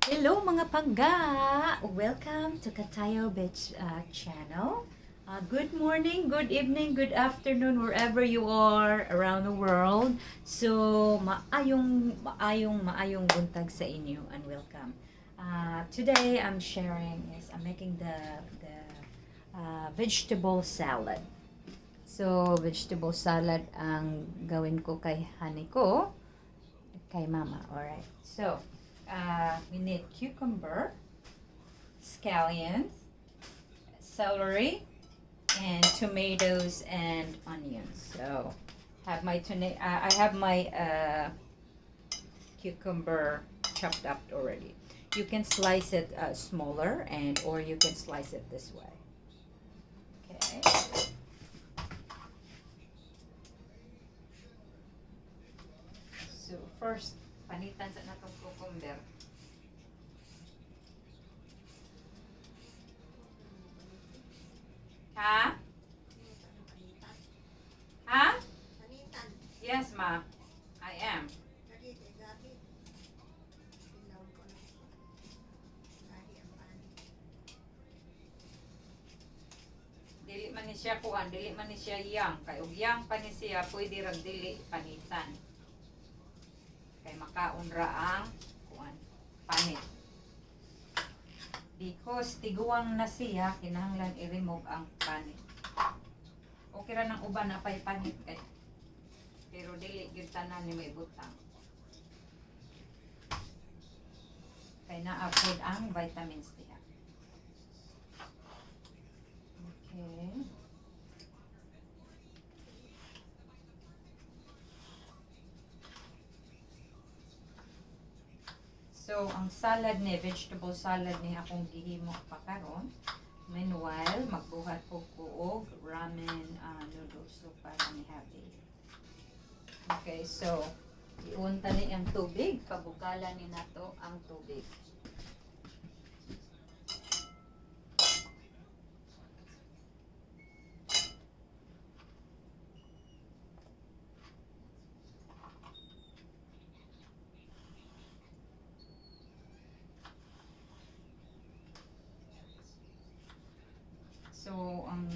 Hello mga pangga! Welcome to Kantayaw Beth channel. Good morning, good evening, good afternoon wherever you are around the world. So, maayong buntag sa inyo and welcome. Today I'm making the vegetable salad. So, vegetable salad ang gawin ko kay honey ko, kay mama. Alright. So, we need cucumber, scallions, celery, and tomatoes and onions. So, I have my cucumber chopped up already. You can slice it smaller, or you can slice it this way. Okay. So first, panitan sa natong cucumber. Ha? Ha? Yes, ma. I am. Dili man ni siya kuan, dili man ni siya yang. Kay og yang pa ni siya, pwede ra dili panitan. Kay makaon ra ang kuan, panit. Because tiguang na siya, kinahanglan i-remove ang panit. Okay ra nang uban na pay panit kay. Pero dili gyud tanan ni may butang. Kay naa-food ang vitamins diha. Okay. So, ang salad ni, vegetable salad ni akong gihimo pa karon. Meanwhile, magbuhat ko og ramen noodles so para ni happy. Okay, so iunta ni ang tubig, pabukalan ni nato ang tubig. So, ang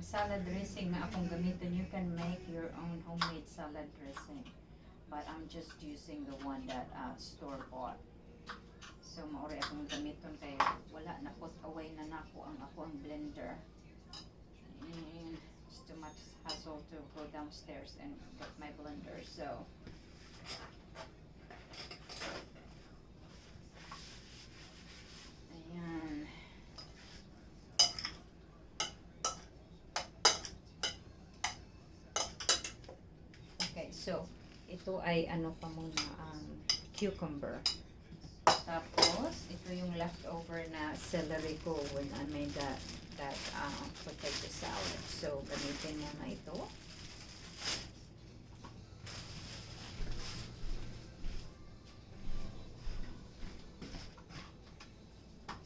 salad dressing na akong gamitin, you can make your own homemade salad dressing. But I'm just using the one that store-bought. So, maori akong gamiton kay wala na put away na nako ang blender. And it's too much hassle to go downstairs and get my blender. So, ayan. Okay, so ito ay ano pa muna ang cucumber. Tapos ito yung leftover na celery ko when I made that potato salad. So gamitin mo na ito.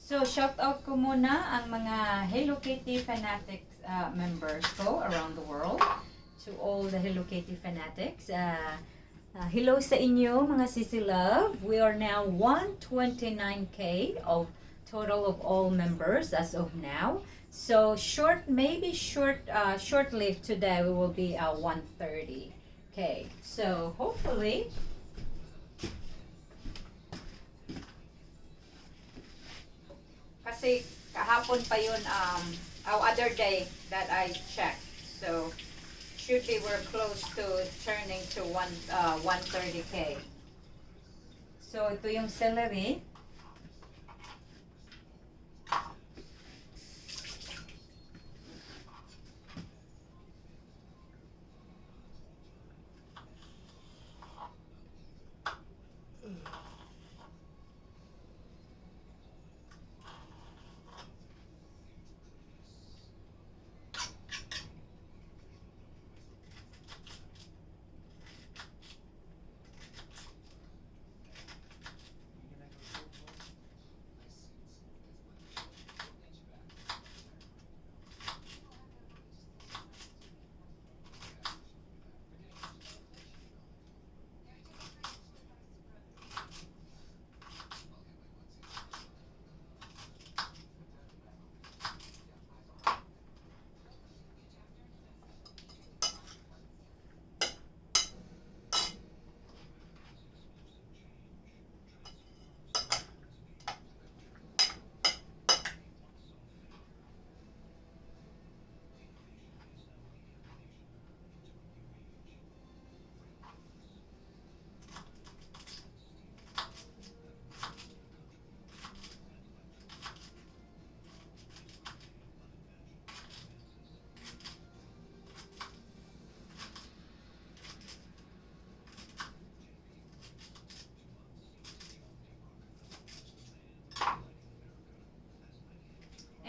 So shout out ko muna ang mga Hello Kitty fanatics members ko around the world. To all the Hello Kitty fanatics. Hello sa inyo mga sisi love. We are now 129k of total of all members as of now. So short-lived today we will be 130k. So hopefully kasi kahapon pa yun other day that I checked. So should be we're close to turning to 130k. So ito yung celery.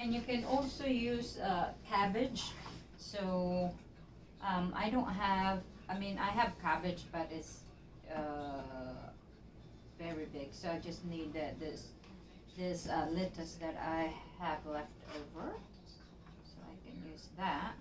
And you can also use cabbage. So I don't have, I mean, I have cabbage, but it's very big. So I just need this lettuce that I have left over. So I can use that.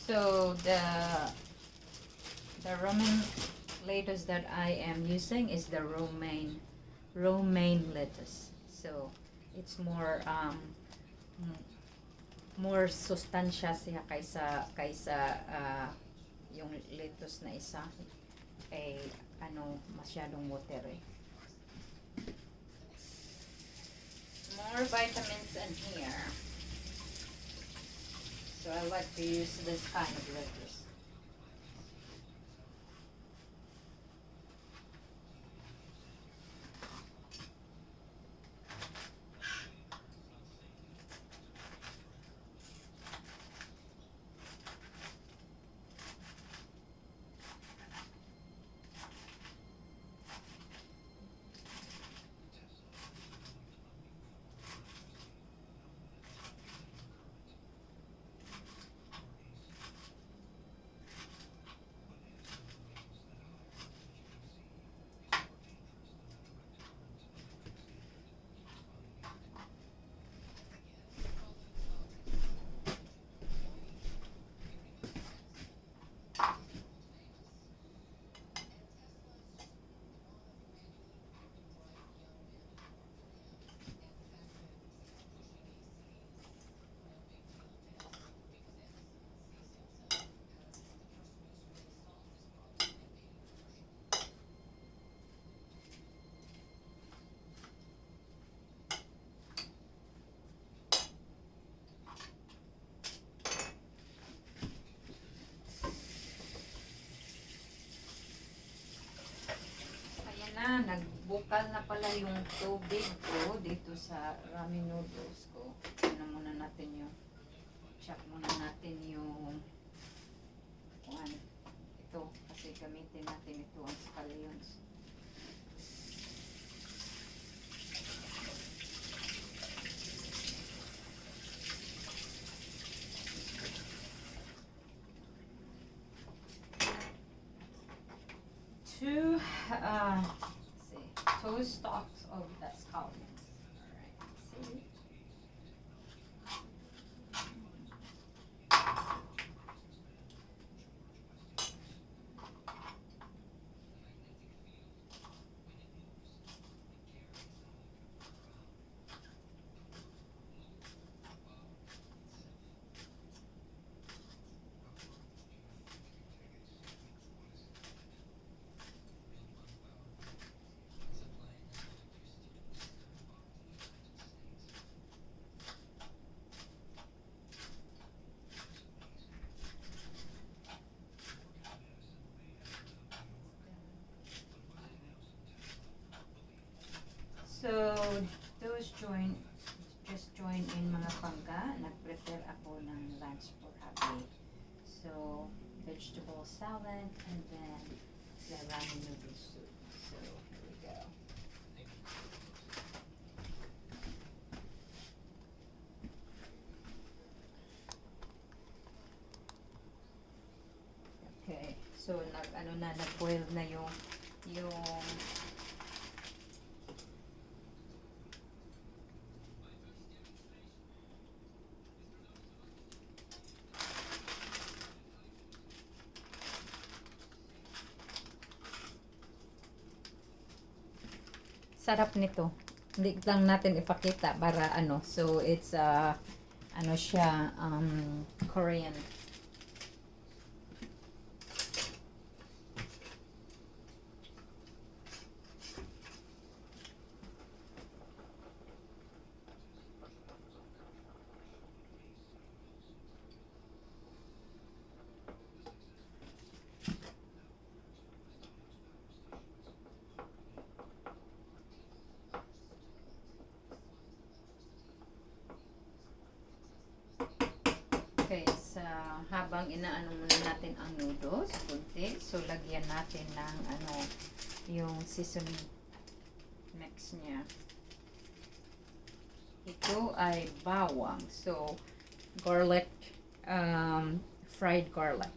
So the romaine lettuce that I am using is the romaine lettuce. So it's more sustansya siya kaysa yung lettuce na isa ay masyadong watery. More vitamins in here. So I like to use this kind of lettuce. Nagbukal na pala yung tubig ko dito sa ramen noodles ko. Tignan muna natin yung check muna natin yung ito kasi gamitin natin ito ang scallions. Two stalks of the scallions. Alright, see? So, just join in mga pangga. Nag-prepare ako ng lunch for happy. So, vegetable salad and then the ramen noodle soup. So, here we go. Okay. So, nag-boil na yung sarap nito. Hindi lang natin ipakita para So it's siya Korean. habang inaano muna natin ang noodles, kunti. So, lagyan natin ng yung seasoning mix niya. Ito ay bawang. So, garlic, fried garlic.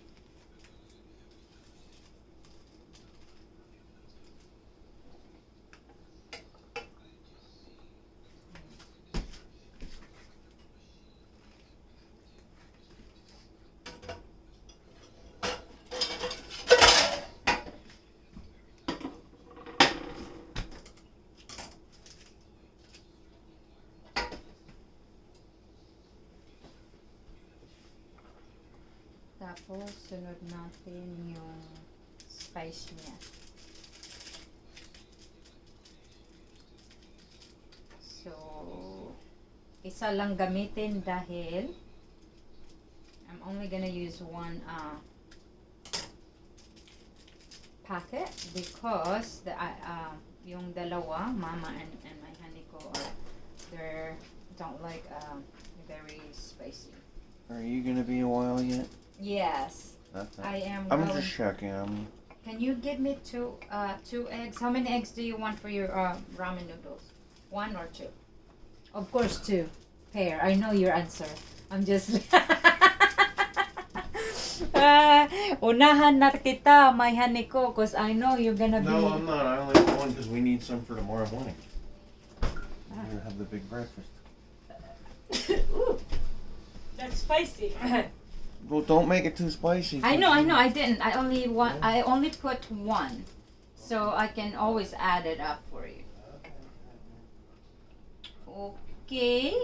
Tapos, sunod natin yung spice niya. So, isa lang gamitin dahil I'm only gonna use one packet because yung dalawa, mama and my honey ko, they don't like very spicy. Are you gonna be a while yet? Yes, Okay. I am. I'm going. just checking. Can you give me two eggs? How many eggs do you want for your ramen noodles? 1 or 2? Of course 2. Pair. I know your answer. I'm just. Unahan na kita, my honey ko, cause I know you're gonna be. No, I'm not. I only have one because we need some for tomorrow morning. We're gonna have the big breakfast. Ooh, that's spicy. Well, don't make it too spicy. I know. I didn't. I only put 1, so I can always add it up for you. Okay.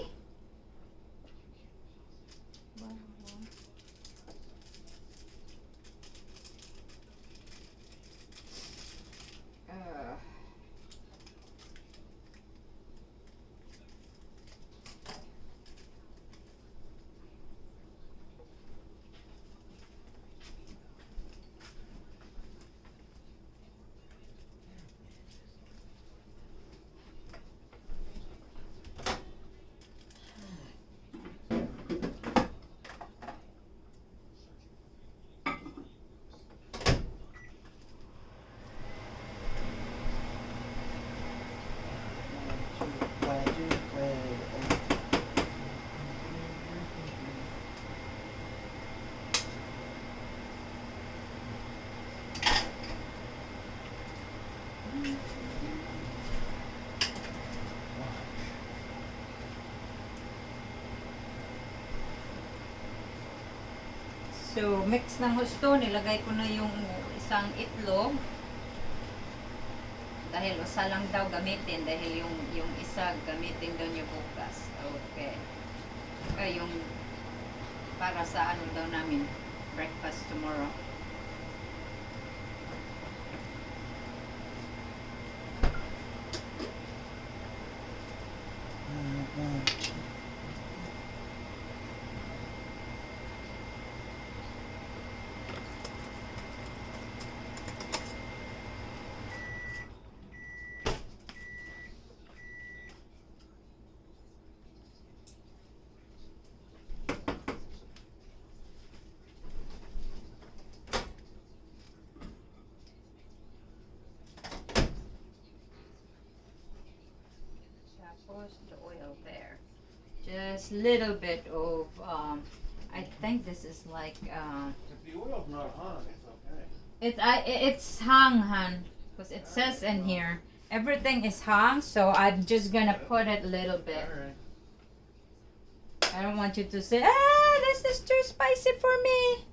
So, mix ng husto, nilagay ko na yung isang itlog. Dahil usa lang daw gamitin, dahil yung isa gamitin daw niyo bukas. Okay. Yung para sa ano daw namin, breakfast tomorrow. The oil there, just little bit of I think this is like If the oil's not hot, it's okay. it's hung, hun, because it says in here everything is hung, so I'm just gonna put it a little bit. All right. I don't want you to say, this is too spicy for me.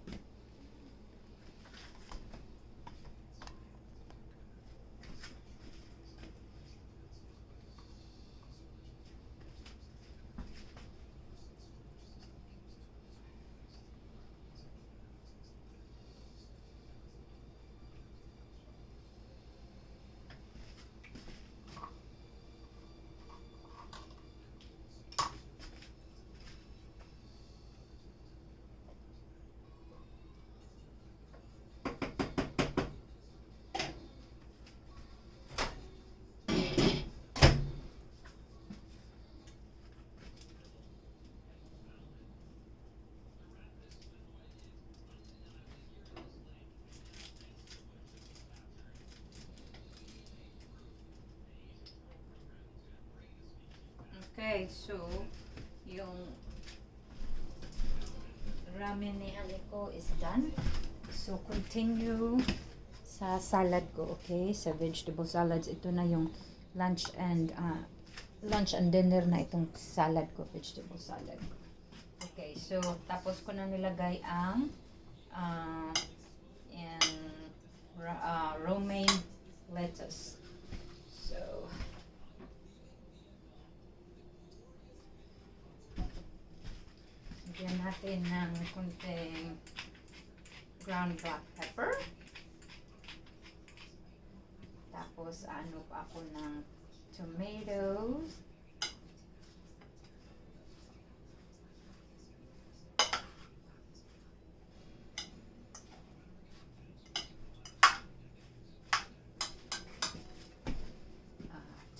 Okay, so yung ramen ni Aliko is done. So continue sa salad ko, okay? Sa vegetable salads, ito na yung lunch and dinner na itong salad ko, vegetable salad. Okay, so tapos ko na nilagay ang romaine lettuce. So lagyan natin ng kunting ground black pepper. Tapos ano pa ako ng tomatoes.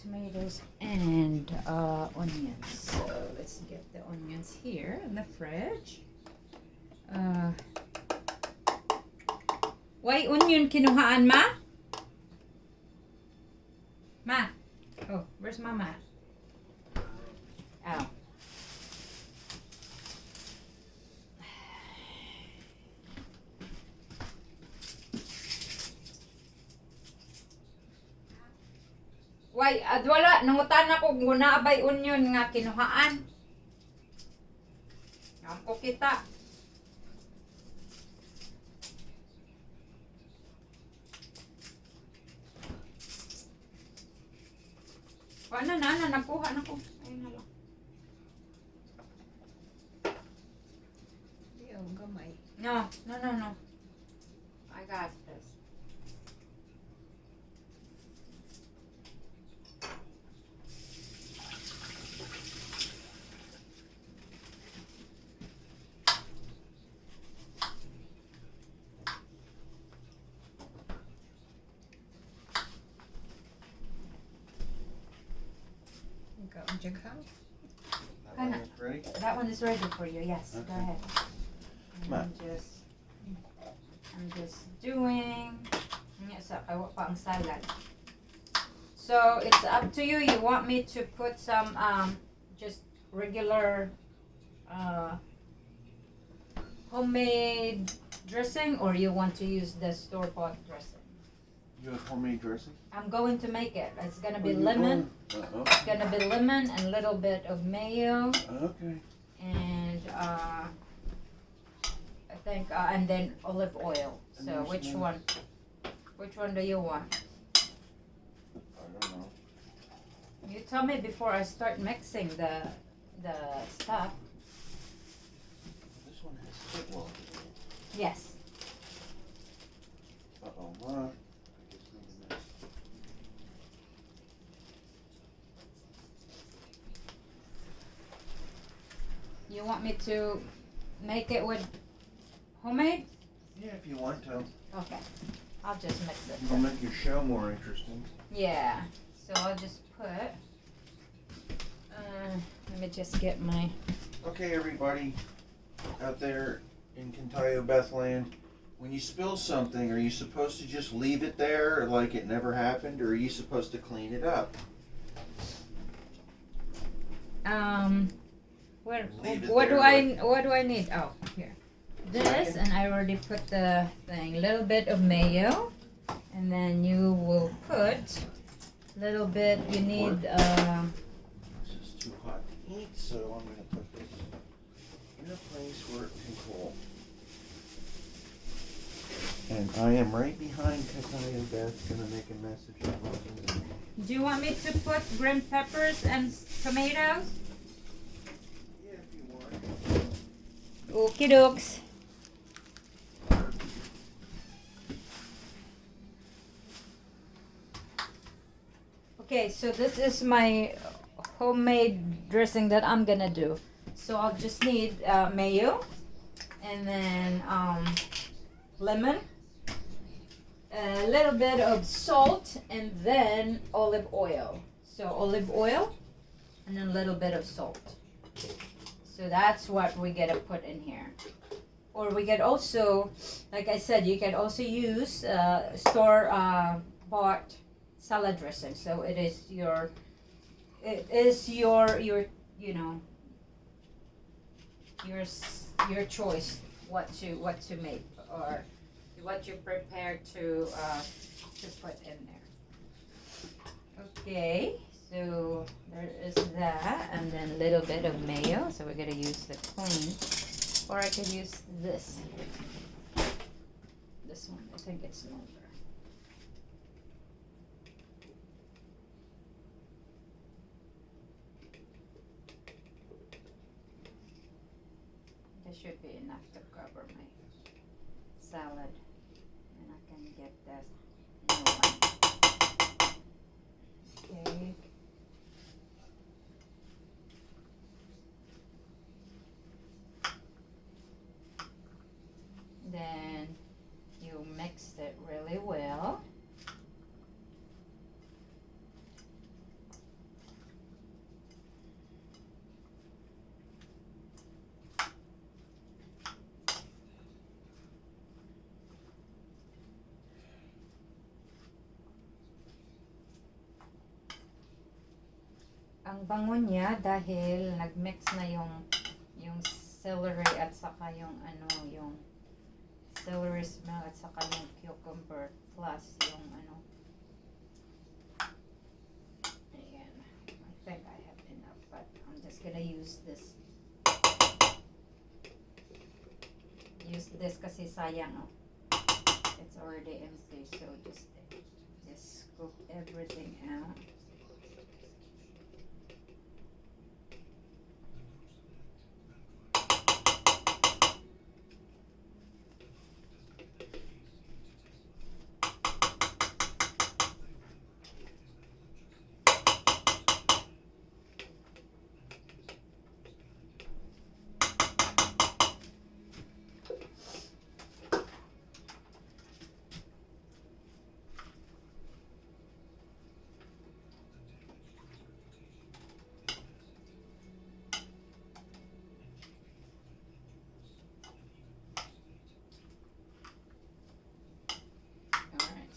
Tomatoes and onions. So let's get the onions here in the fridge. Why onion kinuhaan, ma? Ma? Oh, where's mama? Oh. Why, wala, nangutan ako kung naabay onion nga kinuhaan. Ako kita. Paano na, nakuha na ko. Ayun na lang. Yung gamay. No. I got this. Ikaw ang jaghang. That one is ready? That one is ready for you. Yes, go Okay. ahead. Ma. I'm just doing sa kawa pa ang salad. So it's up to you. You want me to put some just regular homemade dressing, or you want to use the store-bought dressing? You have homemade dressing? I'm going to make it. It's gonna be Where you lemon. going? It's gonna be lemon and a little bit of mayo. Okay. And I think and then olive oil. And So there's which more. one? Which one do you want? I don't know. You tell me before I start mixing the stuff. This one has football. Yes. Uh-oh, Ma. I guess made a mess. You want me to make it with homemade? Yeah, if you want to. Okay. I'll just mix it. It'll make your show more interesting. Yeah. So I'll just put. Let me just get my. Okay, everybody out there in Kantayaw Beth land, when you spill something, are you supposed to just leave it there like it never happened, or are you supposed to clean it up? Where? Leave it What there, do I need? Oh, here. This, Second. and I already put the thing. Little bit of mayo, and then you will put little bit. You need This is too hot to eat, so I'm going to put this in a place where it can cool. And I am right behind Kantayaw Beth, going to make a mess if she wasn't. Do you want me to put green peppers and tomatoes? Yeah, if you want. Okie dokes. Okay, so this is my homemade dressing that I'm gonna do. So I'll just need mayo, and then lemon, a little bit of salt, and then olive oil. So olive oil, and then a little bit of salt. So that's what we gotta put in here. Or we could also, like I said, you can also use store bought salad dressing. So it is your it is your you know your choice what to make or what you prepare to put in there. Okay, so there is that, and then a little bit of mayo. So we're gonna use the clean, or I could use this. This one, I think it's longer. This should be enough to cover my salad, and I can get that new one. Okay. Then you mix it really well. Ang bango niya dahil nagmix na yung celery at saka yung yung celery smell at saka yung cucumber plus yung ayan. I think I have enough, but I'm just gonna use this kasi sayang, it's already empty, so just scoop everything out.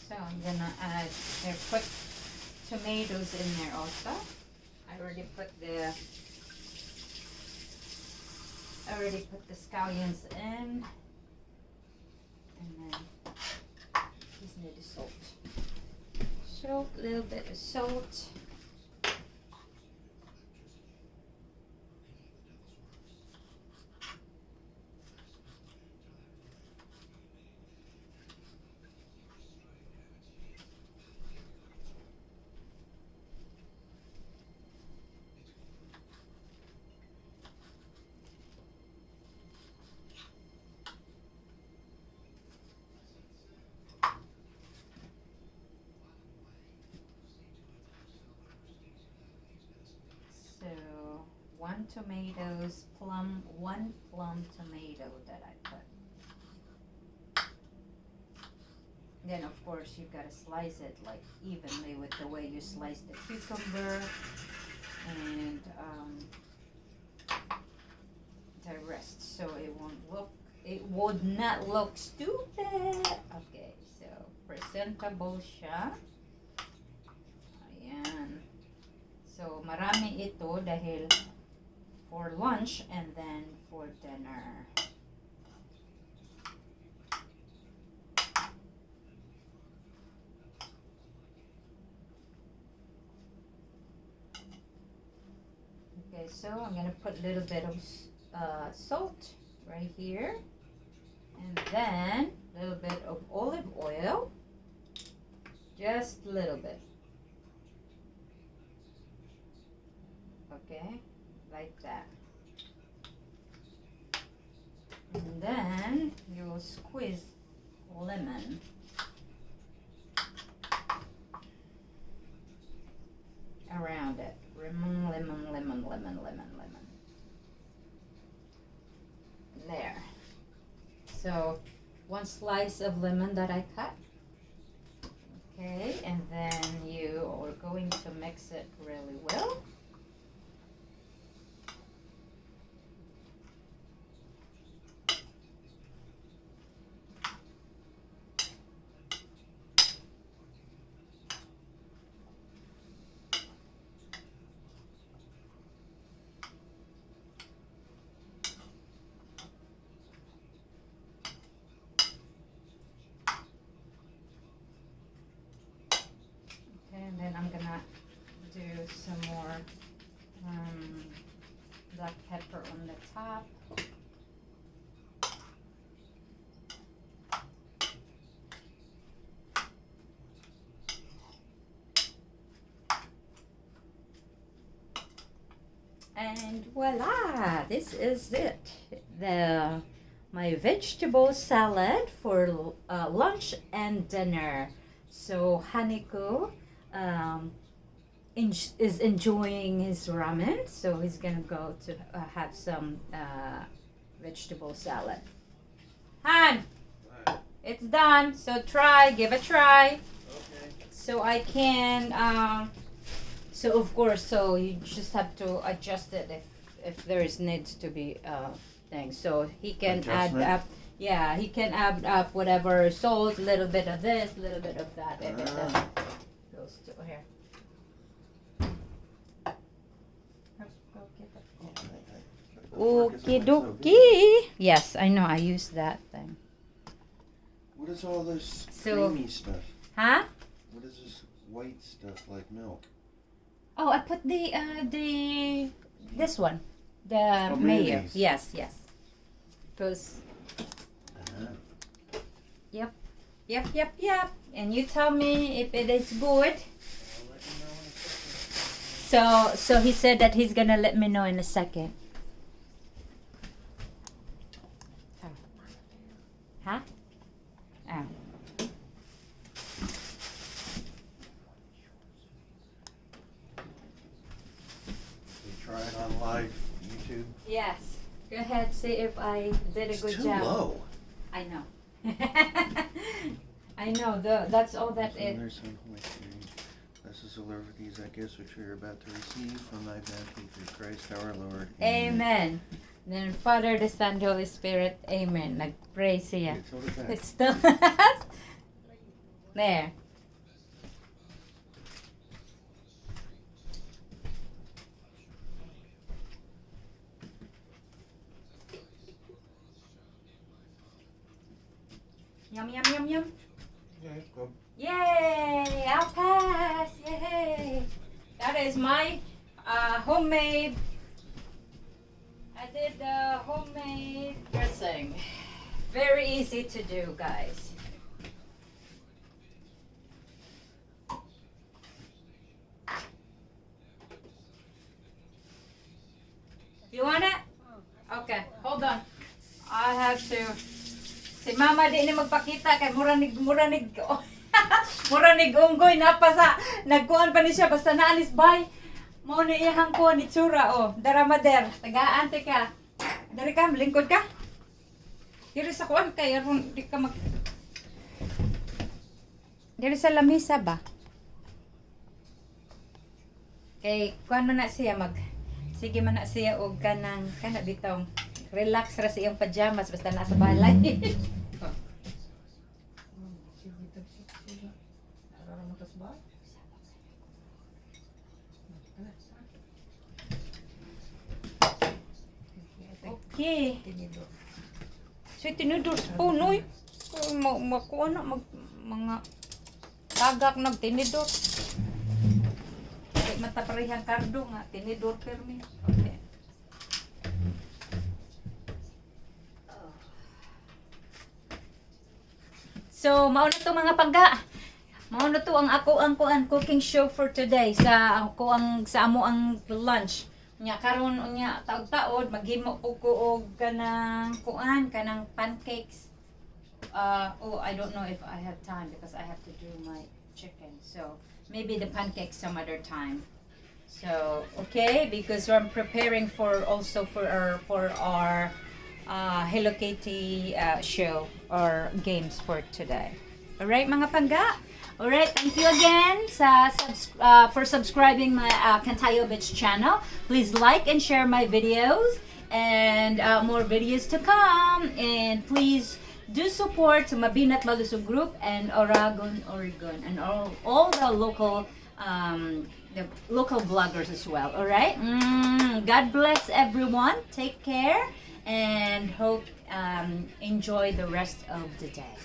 So I'm gonna add, put tomatoes in there also. I already put the scallions in, and then just need the salt. So a little bit of salt. So one plum tomato that I put. Then of course you gotta slice it like evenly with the way you slice the cucumber and the rest, so it would not look stupid. Okay, so presentable siya. Ayan. So, marami ito dahil for lunch and then for dinner. Okay, so I'm gonna put a little bit of salt right here, and then a little bit of olive oil, just a little bit. Okay, like that. And then you'll squeeze lemon. Around it. Lemon. There. So, one slice of lemon that I cut. Okay, and then you are going to mix it really well. more black pepper on the top. And voila, this is it. My vegetable salad for lunch and dinner. So Haniko is enjoying his ramen, so he's gonna go to have some vegetable salad. Han, it's done. So give a try. Okay. So I can. So of course, so you just have to adjust it if there is needs to be things. So he can Adjustment? add up. Yeah, he can add up whatever salt, a little bit of this, a little bit of that, and it goes to here. Okie dokie. Yes, I know. I use that thing. What is all this So- creamy stuff? Huh? What is this white stuff like milk? Oh, I put this one, the mayo. mayonnaise. Yes, yes. Because Ah. yep. And you tell me if it is good. I'll let you know in a second. So he said that he's gonna let me know in a second. Huh? Oh. You try it on live YouTube. Yes. Go ahead. See if I did a It's good too job. low. I know. I know. That's all that it. Father, Son, Holy Spirit, bless us all over these gifts which we are about to receive from thy bounty through Christ our Lord. Amen. Then Father, the Son, the Holy Spirit. Amen. Nag-pray siya. It's all the back. It's still there. Yum, yum, yum, yum. Okay, go. Yay! I'll pass. Yay! That is my homemade. I did the homemade dressing. Very easy to do, guys. You want it? Okay, hold on. I have to. Si Mama di ni magpakita kay muranig muranig unggoy na pa sa nagkuan pa ni siya basta naalis bay. Mao ni iyang kuan ni tsura oh, daramader. Tagaan ka. Dari ka lingkod ka. Diri sa kuan kay aron di ka mag Diri sa lamisa ba? Kay kuan man na siya sige man na siya og kanang kana bitong relax ra sa iyang pajamas basta nasa balay. Okay. So tinidor spoon oy. Makuha na mga tagak na tinidor. Kay mataparihang kardo nga tinidor permi. Okay. So, mao na to mga pangga. Mao na to ang ang cooking show for today sa sa amo ang lunch. Nya karon unya taud-taud maghimo po ko og kanang kanang pancakes. I don't know if I have time because I have to do my chicken. So, maybe the pancakes some other time. So, okay, because I'm preparing for our Hello Kitty show or games for today. Alright mga pangga. Alright, thank you again for subscribing my Kantayaw Beth channel. Please like and share my videos and more videos to come. And please do support Mabinat Malusog Group and Oregon and all the local bloggers as well. Alright? God bless everyone. Take care and hope enjoy the rest of the day.